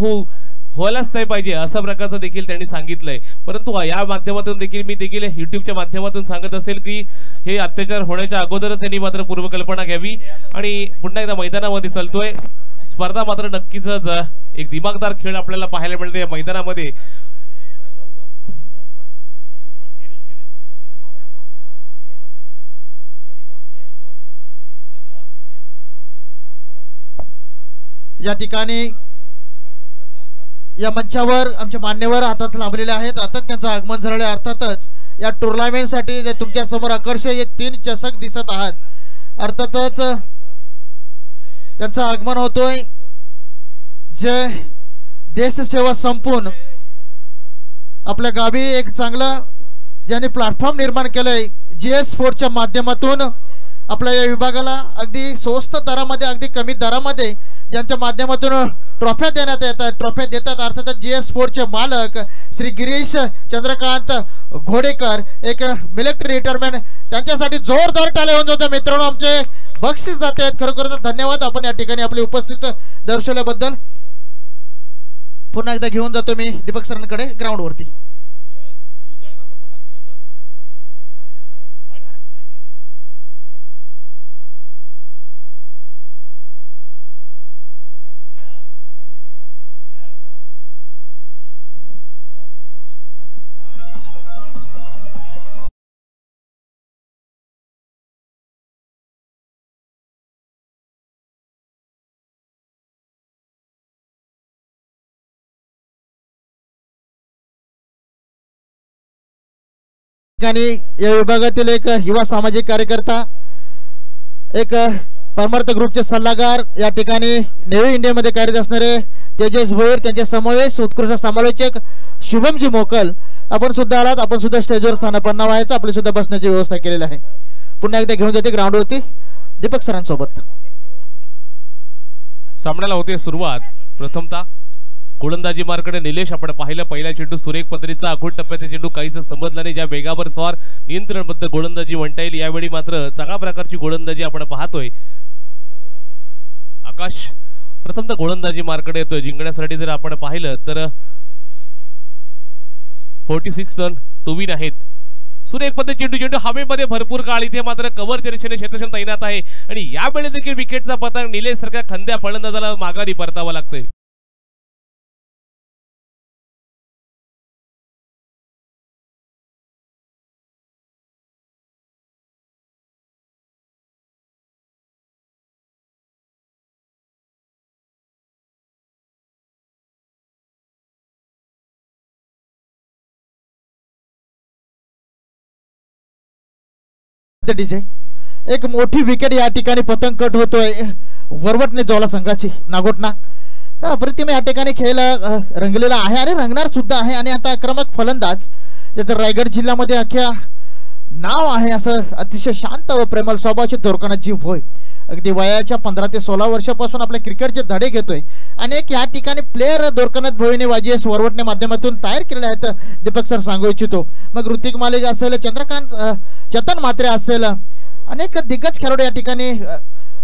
व्हायलाच नाही पाहिजे अशा प्रकारचं देखील त्यांनी सांगितलंय. परंतु या माध्यमातून देखील मी देखील युट्यूबच्या माध्यमातून सांगत असेल की हे अत्याचार होण्याच्या अगोदरच त्यांनी मात्र पूर्वकल्पना घ्यावी. आणि पुन्हा एकदा मैदानामध्ये चालतोय. स्पर्धा मात्र नक्कीच एक दिमागदार खेळ आपल्याला पाहायला मिळते या मैदानामध्ये. या ठिकाणी या मंचावर आमचे मान्यवर हातात लाभलेले आहेत. आता त्यांचं आगमन झालेलं आहे. अर्थातच या टुर्नामेंटसाठी तुमच्या समोर आकर्षक 3 चषक दिसत आहात. अर्थातच त्यांचं आगमन होतोय. जे देशसेवा संपून आपल्या गावी एक चांगला ज्यांनी प्लॅटफॉर्म निर्माण केलंय GS स्पोर्टच्या माध्यमातून आपल्या या विभागाला अगदी स्वस्त दरामध्ये अगदी कमी दरामध्ये ज्यांच्या माध्यमातून ट्रॉफ्या देण्यात येतात, ट्रॉफ्या देतात. अर्थातच GS स्पोर्टचे मालक श्री गिरीश चंद्रकांत घोडेकर, एक मिलिटरी रिटायरमेंट, त्यांच्यासाठी जोरदार टाळ्या होऊन जातो. मित्रांनो, आमचे बक्षीस जाते आहेत. खरोखरच धन्यवाद आपण या ठिकाणी आपली उपस्थित दर्शवल्याबद्दल. पुन्हा एकदा घेऊन जातो मी दीपक सरांकडे ग्राउंडवरती. या विभागातील एक युवा सामाजिक कार्यकर्ता, एक परमार्थ ग्रुपचे सल्लागार, या ठिकाणी नेव्ही इंडियामध्ये कार्यरत असणारे तेजस भोईर, त्यांचे समावेश उत्कृष्ट समालोचक शुभमजी मोकल, आपण सुद्धा आलात. आपण सुद्धा स्टेजवर स्थानापन्न व्हायचं, आपली सुद्धा बसण्याची व्यवस्था केलेली आहे. पुन्हा एकदा घेऊन जाते ग्राउंडवरती दीपक सरांसोबत. सामन्याला होते सुरुवात. प्रथमतः गोलंदाजी मार्कडे निलेश आपण पाहिलं. पहिला चेंडू सुरेख पद्धतीचा आखूड टप्प्याचा चेंडू काहीच समजला नाही. ज्या वेगावर स्वार नियंत्रणबद्ध गोलंदाजी म्हणता येईल. यावेळी मात्र चांगल्या प्रकारची गोलंदाजी आपण पाहतोय. आकाश प्रथमतः गोलंदाजी मार्कडे येतोय. जिंकण्यासाठी जर आपण पाहिलं तर 46 रन टू विन आहेत. सुरेख पद्धती चेंडू हवेमध्ये भरपूर काळ. इथे मात्र कव्हरच्या दिशेने क्षेत्ररक्षण तैनात आहे आणि यावेळी देखील विकेटचा पतंग निलेश सारख्या खंद्या फलंदाजाला माघारी परतावा लागतोय. डीजे एक मोठी विकेट या ठिकाणी पतंग कट होतोय. वरवटने जोला संघाची नागोटना अप्रतिम या ठिकाणी खेळ रंगलेला आहे आणि रंगणार सुद्धा आहे. आणि आता आक्रमक फलंदाज ज्याचं रायगड जिल्ह्यामध्ये अख्ख्या नाव आहे असं अतिशय शांत व प्रेमळ स्वभावाचे दोरकानात जीव होय. अगदी वयाच्या 15 ते 16 वर्षापासून आपल्या क्रिकेटचे धडे घेतोय. अनेक या ठिकाणी प्लेयर दोरकानात भोईने वाजीएस वरवटने माध्यमातून तयार केलेले आहेत. दीपक सर सांगू इच्छितो. मग ऋतिक मालिक असेल, चंद्रकांत चेतन म्हात्रे असेल, अनेक दिग्गज खेळाडू या ठिकाणी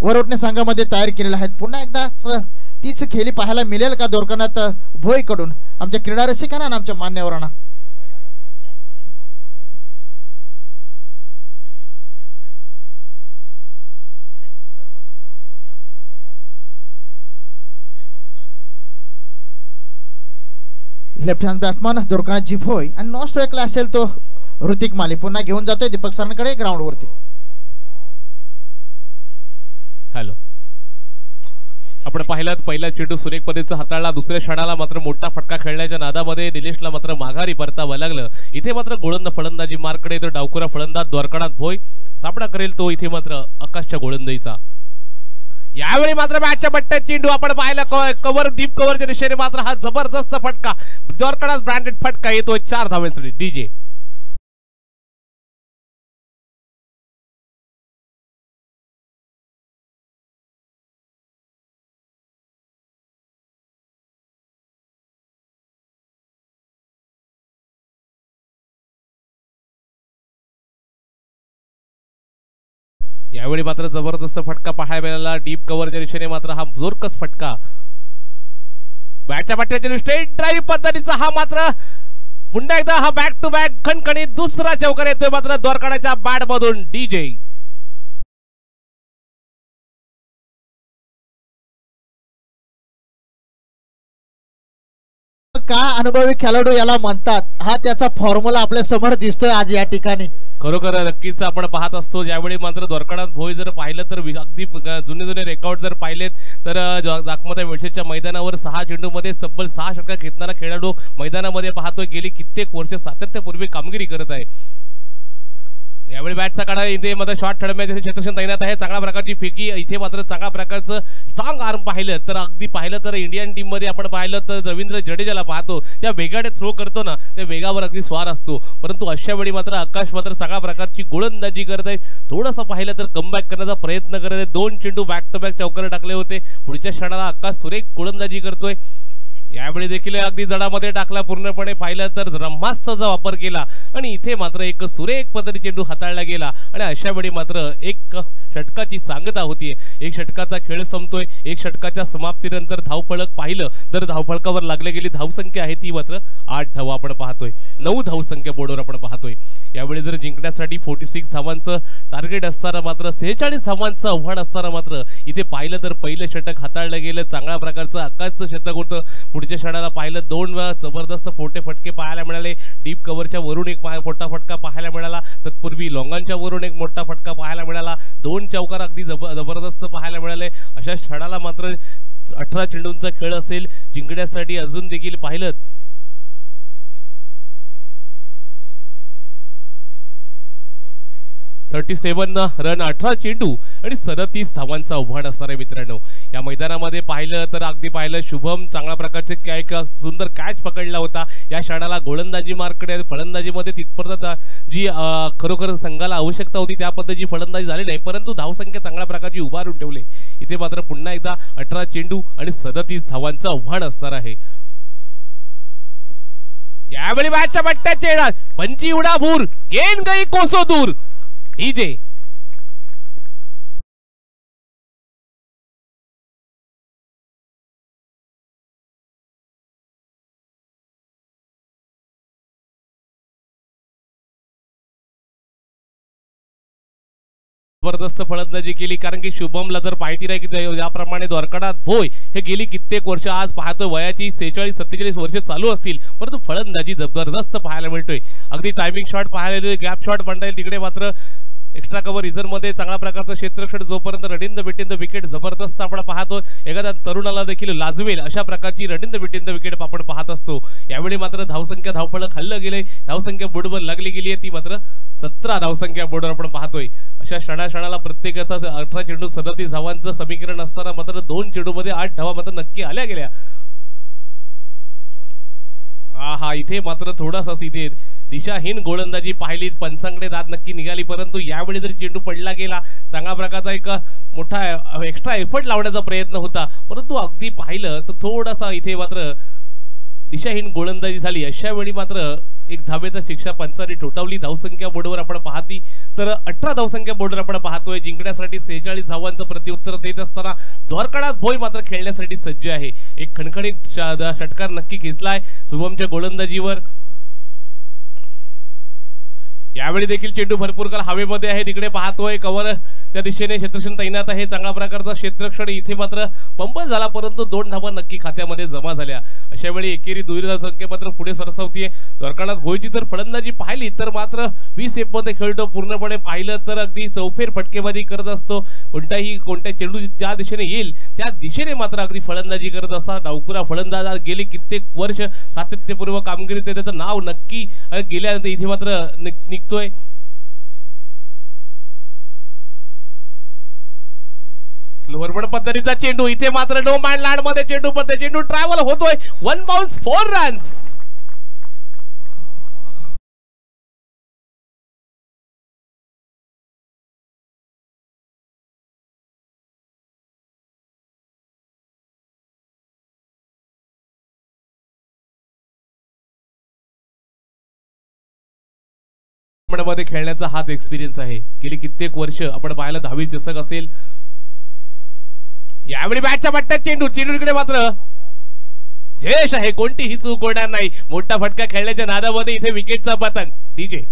वरवटने संघामध्ये तयार केलेले आहेत. पुन्हा एकदा तीच खेळी पाहायला मिळेल का दोरकानात भोईकडून आमच्या क्रीडा रसिकांना आणि आमच्या मान्यवरांना. लेफ्ट हँड बॅट्समन दोरकानात जीप होय आणि नॉन स्ट्राईकला असेल तो ऋतिक मालिक. पुन्हा घेऊन जातोय दीपक सरांकडे ग्राउंडवरती. हॅलो, आपण पाहिलात पहिला चेंडू सुरेख पद्धतीचा हाताळला. दुसऱ्या क्षणाला मात्र मोठा फटका खेळण्याच्या नादामध्ये निलेशला मात्र माघारी परतावं लागलं. इथे मात्र गोलंदाज फलंदाजी मार्कडे तर डावखुरा फलंदाज द्वारकानाथ भोई सामना करेल तो इथे मात्र आकाशच्या गोलंदाजीचा. यावेळी मात्र बॅटच्या बट्ट्यात चेंडू आपण पाहिला. कव्हर डीप कव्हरच्या दिशेने मात्र हा जबरदस्त फटका द्वारकानाथ ब्रँडेड फटका येतोय 4 धावांसाठी. डीजे यावेळी मात्र जबरदस्त फटका पाहायला मिळाला. डीप कव्हरच्या दिशेने मात्र हा जोरकस फटका बॅटच्या बट्ट्याच्या स्ट्रेट ड्राईव्ह पद्धतीचा हा मात्र पुन्हा एकदा हा बॅक टू बॅक खणखणीत दुसरा चौकार येतोय मात्र द्वारकानाच्या बॅट मधून. डीजे का अनुभवी खेळाडू याला म्हणतात, हा त्याचा फॉर्म्युला आपल्या समोर दिसतोय आज या ठिकाणी. खरोखर नक्कीच आपण पाहत असतो. ज्यावेळी मात्र द्वारकानाथ भोई जर पाहिलं तर अगदी जुने रेकॉर्ड जर पाहिलेत तर जाखमता वेळशेच्या मैदानावर 6 चेंडूमध्ये तब्बल 6 षटका घेतणारा खेळाडू मैदानामध्ये पाहतोय. गेली कित्येक वर्ष सातत्यपूर्वी कामगिरी करत आहे. यावेळी बॅटचा काढा इथे मात्र शॉट ठरवण्याचे क्षेत्रक्षण तैनात आहे. चांगल्या प्रकारची फेकी इथे मात्र चांगल्या प्रकारचं स्ट्रॉंग आर्म पाहिलं तर अगदी पाहिलं तर इंडियन टीम मध्ये आपण पाहिलं तर रवींद्र जडेजाला पाहतो ज्या वेगाने थ्रो करतो ना त्या वेगावर अगदी स्वार असतो. परंतु अशा वेळी मात्र आकाश मात्र चांगल्या प्रकारची गोलंदाजी करत आहे. थोडंसं पाहिलं तर कमबॅक करण्याचा प्रयत्न करत आहे. 2 चेंडू बॅक टू बॅक चौकार टाकले होते. पुढच्या क्षणाला आकाश सुरेख गोलंदाजी करतोय. यावेळी देखील अगदी जडामध्ये टाकला पूर्णपणे पाहिलं तर ब्रह्मास्त्राचा वापर केला आणि इथे मात्र एक सुरेख पद्धती चेंडू हाताळला गेला आणि अशा वेळी मात्र एक षटकाची सांगता होतीये. एक षटकाचा खेळ संपतोय. एक षटकाच्या समाप्तीनंतर धावफलक पाहिलं तर धावफलकावर लागली गेली धावसंख्या आहे ती मात्र 8 धावा आपण पाहतोय. 9 धावसंख्या बोर्डवर आपण पाहतोय. यावेळी जर जिंकण्यासाठी 46 धावांचं टार्गेट असताना मात्र 46 धावांचं आव्हान असताना मात्र इथे पाहिलं तर पहिलं षटक हाताळलं गेलं. चांगल्या प्रकारचं आकाशचं षटक होतं. पुढच्या क्षणाला पाहिलं 2 वेळा जबरदस्त फोटे फटके पाहायला मिळाले. डीप कव्हरच्या वरून एक मोठा फटका पाहायला मिळाला. तत्पूर्वी लॉंगांच्या वरून एक मोठा फटका पाहायला मिळाला. 2 चौकार अगदी जबरदस्त पाहायला मिळाले. अशा क्षणाला मात्र 18 चेंडूंचा खेळ असेल. जिंकण्यासाठी अजून देखील पाहिलं 37 रन 18 चेंडू आणि 37 धावांचं आव्हान असणार आहे मित्रांनो. या मैदानामध्ये पाहिलं तर अगदी पाहिलं शुभम चांगल्या प्रकारचे एक सुंदर कॅच पकडला होता. या क्षणाला गोलंदाजी मार्कडे फलंदाजीमध्ये तिथपर्यंत जी खरोखर संघाला आवश्यकता होती त्या पद्धतीची फलंदाजी झाली नाही. परंतु धावसंख्या चांगल्या प्रकारची उभारून ठेवले. इथे मात्र पुन्हा एकदा 18 चेंडू आणि 37 धावांचं आव्हान असणार आहे. यावेळी बॅटच्या बट्ट्या चेडा पंची उडा भूर गेंद गई कोसो दूर. डीजे जबरदस्त फलंदाजी केली. कारण की शुभमला जर माहिती नाही की याप्रमाणे द्वारकानाथ भोय हे गेली कित्येक वर्ष आज पाहतोय वयाची 46-47 वर्ष चालू असतील परंतु फलंदाजी जबरदस्त पाहायला मिळतोय. अगदी टायमिंग शॉट पाहायला गॅप शॉट म्हणता येईल. तिकडे मात्र एक्स्ट्रा कव्हर रिझर्व मध्ये चांगल्या प्रकारचं क्षेत्रक्षण जोपर्यंत running the beating the wicket जबरदस्त आपण पाहतो. एखाद्या तरुणाला देखील लाजवेल अशा प्रकारची running the beating the wicket आपण पाहत असतो. यावेळी मात्र धावसंख्या धावफलक खाल्लं गेले. धावसंख्या बोर्डवर लागली गेली आहे ती मात्र 17 धावसंख्या बोर्डवर आपण पाहतोय. अशा क्षणाला प्रत्येकाचा 18 चेंडू 37 धावांचं समीकरण असताना मात्र 2 चेंडूमध्ये 8 धावा मात्र नक्की आल्या गेल्या. हा इथे मात्र थोडासा इथे दिशाहीन गोलंदाजी पाहिली. पंचांकडे दाद नक्की निघाली. परंतु यावेळी जर चेंडू पडला गेला चांगल्या प्रकारचा एक मोठा एक्स्ट्रा एफर्ट लावण्याचा प्रयत्न होता. परंतु अगदी पाहिलं तर थोडासा इथे मात्र दिशाहीन गोलंदाजी झाली. अशा वेळी मात्र एक धावेचा शिक्षा पंचांनी ठोठावली. धावसंख्या बोर्डवर आपण पाहती तर 18 धावसंख्या बोर्डवर आपण पाहतोय. जिंकण्यासाठी 46 धावांचं प्रत्युत्तर देत असताना द्वारकानाथ भोय मात्र खेळण्यासाठी सज्ज आहे. एक खणखणीत षटकार नक्की खेचलाय शुभमच्या गोलंदाजीवर. यावेळी देखील चेंडू भरपूर काळ हवेमध्ये आहे. तिकडे पाहतोय कव्हर त्या दिशेने क्षेत्रक्षण तैनात आहे. चांगल्या प्रकारचा क्षेत्रक्षण इथे मात्र बंबल झाला परंतु 2 धावा नक्की खात्यामध्ये जमा झाल्या. अशा वेळी एकेरी 2 धावसंख्या मात्र पुढे सरसावतीये. द्वारकानाथ भोयची जर फलंदाजी पाहिली तर मात्र 20 एफ मध्ये खेळतो. पूर्णपणे पाहिलं तर अगदी चौफेर फटकेबाजी करत असतो. कोणत्या चेंडू ज्या दिशेने येईल त्या दिशेने मात्र अगदी फलंदाजी करत असा डावकुरा फलंदाज गेली कित्येक वर्ष सातत्यपूर्व कामगिरी त्याचं नाव नक्की गेल्यानंतर इथे मात्र निघतोय. लोअरबड पद्धतीचा चेंडू इथे मात्र नो मॅन लँड मध्ये चेंडू ट्रॅव्हल होतोय. 1 बाउन्स 4 रन्स. मध्ये खेळण्याचा हाच एक्सपिरियन्स आहे. गेली कित्येक वर्ष आपण पाहिलं 10वी चषक असेल. यावेळी बॅटच्या बट्ट्यात चेंडू इकडे मात्र जयेश आहे. कोणतीही चूक होणार नाही. मोठा फटका खेळण्याच्या नादामध्ये इथे विकेटचा पतंग. डीजे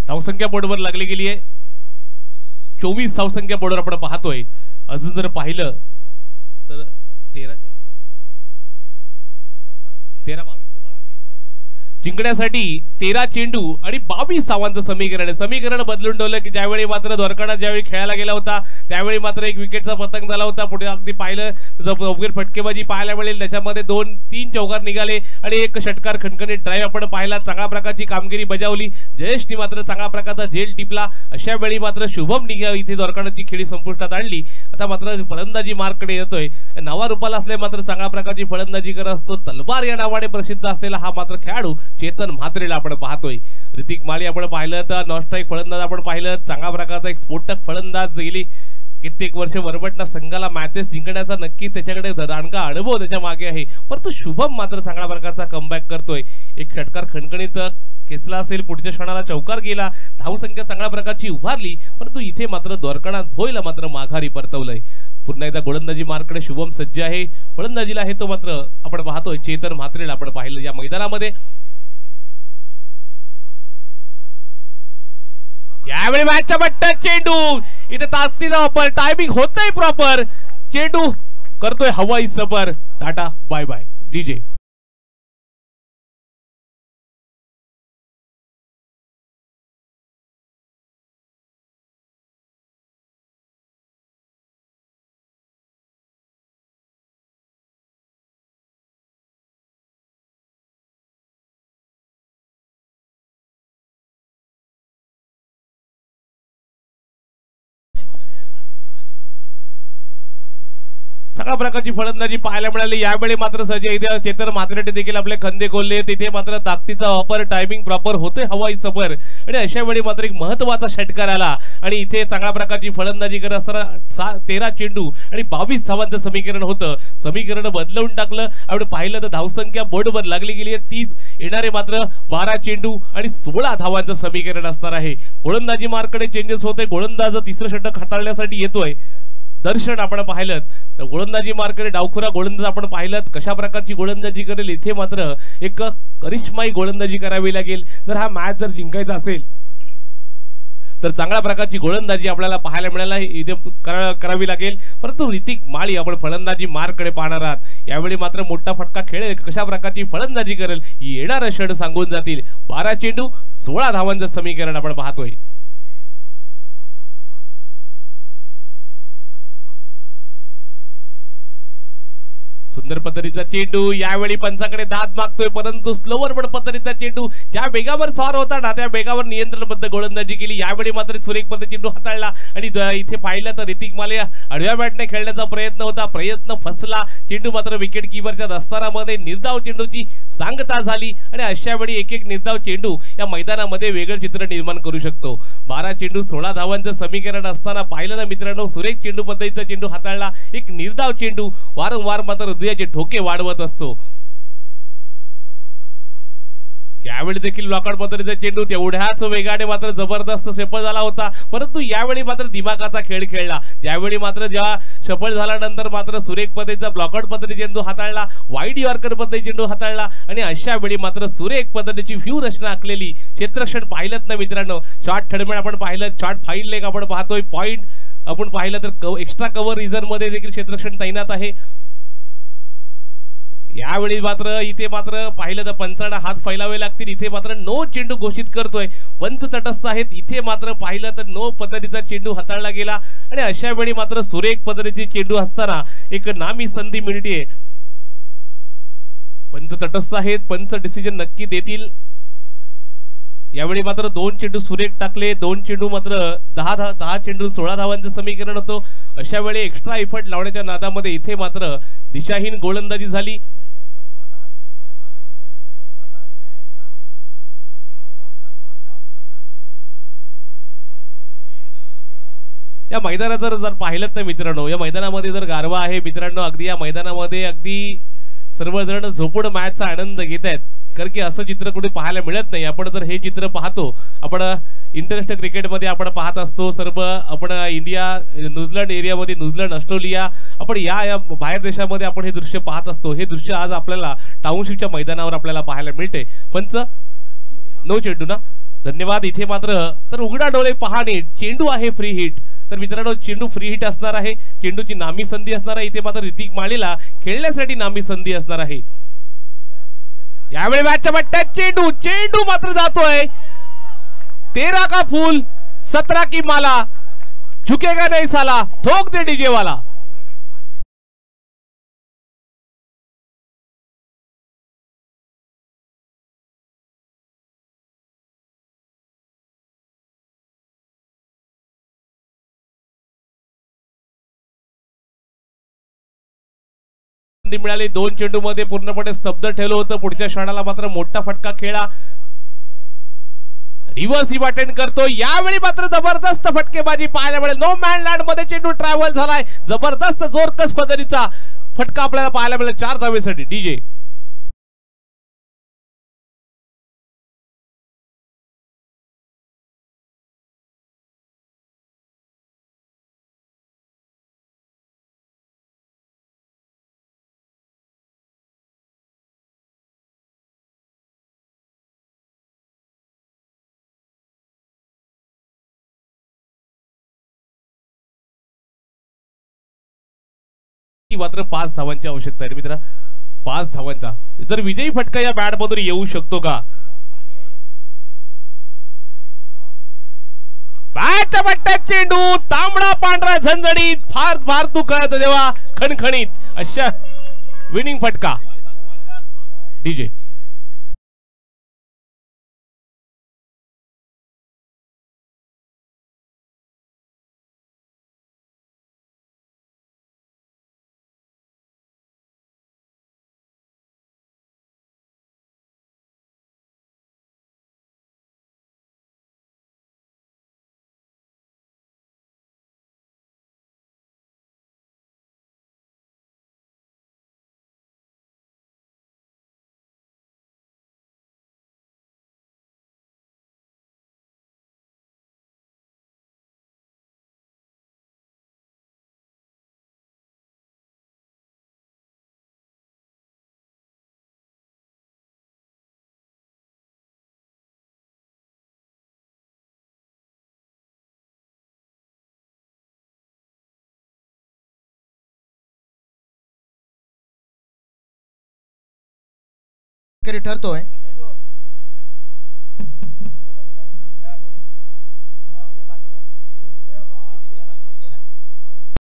धावसंख्या बोर्डवर लागली गेली आहे. 24 धावसंख्या बोर्डवर आपण पाहतोय. अजून जर पाहिलं तर 13-22 जिंकण्यासाठी 13 चेंडू आणि 22 धावांचं समीकरण बदलून ठेवलं की ज्यावेळी मात्र द्वारकानाथ ज्यावेळी खेळायला गेला होता त्यावेळी मात्र एक विकेटचा पतंग झाला होता. पुढे अगदी पाहिलं अवघड फटकेबाजी पाहायला मिळेल. त्याच्यामध्ये 2-3 चौकार निघाले आणि एक षटकार खणखणीत ड्राईव्ह आपण पाहिला. चांगल्या प्रकारची कामगिरी बजावली. जयेशनी मात्र चांगल्या प्रकारचा झेल टिपला. अशा वेळी मात्र शुभम निघा इथे द्वारकानाथची खेळी संपुष्टात आणली. आता मात्र फलंदाजी मार्ककडे येतोय. नवा रूपाला असले मात्र चांगल्या प्रकारची फलंदाजी करत असतो. तलवार या नावाने प्रसिद्ध असलेला हा मात्र खेळाडू चेतन म्हात्रेला आपण पाहतोय. ऋतिक माळी आपण पाहिलं तर नॉनस्ट्राईक फलंदाज आपण पाहिलं. चांगल्या प्रकारचा एक स्फोटक फलंदाज गेली कित्येक वर्ष वरबटना संघाला मॅचेस जिंकण्याचा नक्की त्याच्याकडे दांडगा अनुभव त्याच्या मागे आहे. परंतु शुभम मात्र चांगल्या प्रकारचा कमबॅक करतोय. एक षटकार खणखणीत खेचला असेल. पुढच्या क्षणाला चौकार गेला. धावसंख्या चांगल्या प्रकारची उभारली. परंतु इथे मात्र द्वारकानाथ भोईला मात्र माघारी परतवलंय. पुन्हा एकदा गोलंदाजी मार्ककडे शुभम सज्ज आहे. फलंदाजीला आहे तो मात्र आपण पाहतोय चेतन म्हात्रेला आपण पाहिलं या मैदानामध्ये. यावेळी मॅचचा बट्टा चेंडू इथे ताकदीचा वापर टायमिंग होतंय प्रॉपर. चेंडू करतोय हवाई सफर. Tata bye bye DJ. सगळ्या प्रकारची फलंदाजी पाहायला मिळाली. यावेळी मात्र सजय इथे चेतन म्हात्रे देखील आपले खंदे खोलले. तिथे मात्र ताकदीचा वापर टायमिंग प्रॉपर होतोय हवाई सफर. आणि अशा वेळी मात्र एक महत्वाचा षटकार आला आणि इथे चांगल्या प्रकारची फलंदाजी करत असताना 13 चेंडू आणि 22 धावांचं समीकरण होतं. समीकरण बदलवून टाकलं. आपण पाहिलं तर धावसंख्या बोर्डवर लागली गेली आहे 30. येणारे मात्र 12 चेंडू आणि 16 धावांचं समीकरण असणार आहे. गोलंदाजी मार्ककडे चेंजेस होते. गोलंदाज तिसरं षटक हाताळण्यासाठी येतोय. दर्शन आपण पाहिलं तर गोलंदाजी मार्ककडे डावखुरा गोलंदाज आपण पाहिलं कशा प्रकारची गोलंदाजी करेल. इथे मात्र एक करिश्माई गोलंदाजी करावी लागेल. जर हा मॅच जर जिंकायचा असेल तर चांगल्या प्रकारची गोलंदाजी आपल्याला पाहायला मिळायला इथे करावी लागेल. परंतु ऋतिक माळी आपण फलंदाजी मार्ककडे पाहणार आहात. यावेळी मात्र मोठा फटका खेळेल. कशा प्रकारची फलंदाजी करेल येणारा क्षण सांगून जातील. 12 चेंडू 16 धावांचं समीकरण आपण पाहतोय. सुंदर पद्धतीचा चेंडू. यावेळी पंचाकडे दाद मागतोय परंतु स्लोवर पण पद्धतीचा चेंडू. ज्या वेगावर स्वार होता ना त्या वेगावर नियंत्रणबद्ध गोलंदाजी केली. यावेळी मात्र सुरेख पद्धती चेंडू हाताळला आणि इथे पाहिलं तर ऋतिक माले आडव्या बॅटने खेळण्याचा प्रयत्न होता. प्रयत्न फसला. चेंडू मात्र विकेट किपरच्या दस्तारामध्ये निर्धाव चेंडूची सांगता झाली आणि अशा वेळी एक निर्धाव चेंडू या मैदानामध्ये वेगळं चित्र निर्माण करू शकतो. 12 चेंडू 16 धावांचं समीकरण असताना पाहिलं ना मित्रांनो सुरेख चेंडू पद्धतीचा चेंडू हाताळला. एक निर्धाव चेंडू वारंवार मात्र हृदयाचे ठोके वाढवत असतो. यावेळी देखील लॉकआउट पद्धतीचा चेंडू तेवढ्याच वेगाने मात्र जबरदस्त सफल झाला होता. परंतु यावेळी मात्र दिमागाचा खेळ खेळला. त्यावेळी मात्र जेव्हा सफल झाल्यानंतर मात्र सुरेख पद्धतीचा ब्लॉकआउट पद्धतीचा चेंडू हाताळला. वाईड यॉर्कर पद्धतीचा चेंडू हाताळला आणि अशा वेळी मात्र सुरेख पद्धतीची व्ह्यू रचना आखलेली क्षेत्ररक्षण पाहिलं ना मित्रांनो. शॉट थर्डमॅन आपण पाहिलं. शॉट फाईन लेग आपण पाहतोय. पॉइंट आपण पाहिलं तर एक्स्ट्रा कव्हर रिझन मध्ये देखील क्षेत्ररक्षण तैनात आहे. यावेळी मात्र इथे मात्र पाहिलं तर पंचांना हात फैलावे लागतील. इथे मात्र नो चेंडू घोषित करतोय. पंच तटस्थ आहेत. इथे मात्र पाहिलं तर नो पद्धतीचा चेंडू हाताळला गेला आणि अशा वेळी मात्र सुरेख पद्धतीची चेंडू असताना एक नामी संधी मिळते. पंच तटस्थ आहेत. पंच डिसिजन नक्की देतील. यावेळी मात्र 2 चेंडू सुरेख टाकले. 2 चेंडू मात्र 10 चेंडू 16 धावांचं समीकरण होतं. अशा वेळी एक्स्ट्रा एफर्ट लावण्याच्या नादामध्ये इथे मात्र दिशाहीन गोलंदाजी झाली. या मैदानाचं जर पाहिलं तर मित्रांनो या मैदानामध्ये जर गारवा आहे मित्रांनो. अगदी या मैदानामध्ये अगदी सर्वजण झोपून मॅचचा आनंद घेत आहेत. कारण की असं चित्र कुठे पाहायला मिळत नाही. आपण जर हे चित्र पाहतो आपण इंटरनॅशनल क्रिकेटमध्ये आपण पाहत असतो सर्व आपण इंडिया न्यूझीलंड एरियामध्ये न्यूझीलंड ऑस्ट्रेलिया आपण या बाहेर देशामध्ये आपण हे दृश्य पाहत असतो. हे दृश्य आज आपल्याला टाउनशिपच्या मैदानावर आपल्याला पाहायला मिळते. पंच नो चेंडू ना. धन्यवाद. इथे मात्र तर उघडा डोळे पाहणे चेंडू आहे फ्री हिट. तर मित्रांनो चेंडू फ्री हिट असणार आहे. चेंडूची नामी संधी असणार आहे. इथे मात्र ऋतिक माळीला खेळण्यासाठी नामी संधी असणार आहे. यावेळी मॅचच्या बट्ट्यात चेंडू चेंडू मात्र जातोय 13 का फूल 17 की माला झुकेगा नहीं साला ठोक दे डीजे वाला. मिळाली 2 चेंडू मध्ये पूर्णपणे स्तब्ध ठेवलं होतं. पुढच्या क्षणाला मात्र मोठा फटका खेळा रिव्हर्स ही अटेंड करतो. यावेळी मात्र जबरदस्त फटकेबाजी पाहायला मिळेल. नो मॅन लँड मध्ये चेंडू ट्रॅव्हल झालाय. जबरदस्त जोरकस पद्धतीचा फटका आपल्याला पाहायला मिळेल 4 धावेसाठी. डीजे मात्र 5 धावांची आवश्यकता आहे मित्रा. 5 धावांचा जर विजयी फटका या बॅट मधून येऊ शकतो का. बॅटच्या बट्ट्यात चेंडू तांबडा पांढरा झणझणीत फार फार तू कळत देवा खणखणीत अशा विनिंग फटका. डीजे ठरतोय.